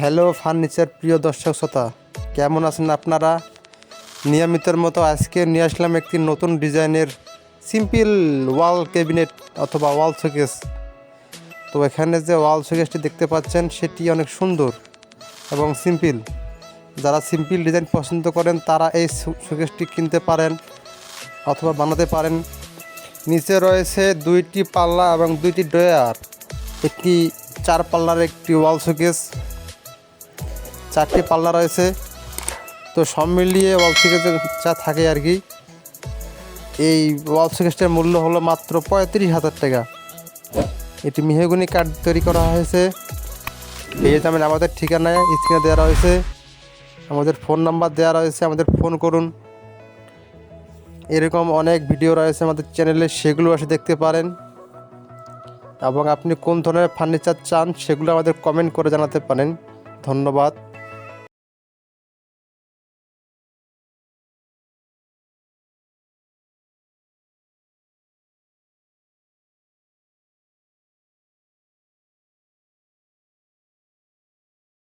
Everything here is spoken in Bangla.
হ্যালো ফার্নিচার প্রিয় দর্শক শ্রোতা, কেমন আছেন আপনারা? নিয়মিতের মতো আজকে নিয়ে আসলাম একটি নতুন ডিজাইনের সিম্পল ওয়াল ক্যাবিনেট অথবা ওয়াল শোকেস। তো এখানে যে ওয়াল শোকেসটি দেখতে পাচ্ছেন সেটি অনেক সুন্দর এবং সিম্পল। যারা সিম্পল ডিজাইন পছন্দ করেন তারা এই শোকেসটি কিনতে পারেন অথবা বানাতে পারেন। নিচে রয়েছে দুইটি পাল্লা এবং দুইটি ড্রয়ার, একটি 4 পাল্লার একটি ওয়াল শোকেস, 4টি পাল্লা রয়েছে। তো সব মিলিয়ে ওয়াল শোকেসে যা থাকে আর কি, এই ওয়াল শোকেসটার মূল্য হলো মাত্র 35,000 টাকা। এটি মেহগনি কাঠ তৈরি করা হয়েছে। এই যে আমাদের ঠিকানায় স্ক্রিনে দেওয়া রয়েছে, আমাদের ফোন নাম্বার দেওয়া রয়েছে, আমাদের ফোন করুন। এরকম অনেক ভিডিও রয়েছে আমাদের চ্যানেলে, সেগুলো এসে দেখতে পারেন। এবং আপনি কোন ধরনের ফার্নিচার চান সেগুলো আমাদের কমেন্ট করে জানাতে পারেন। ধন্যবাদ।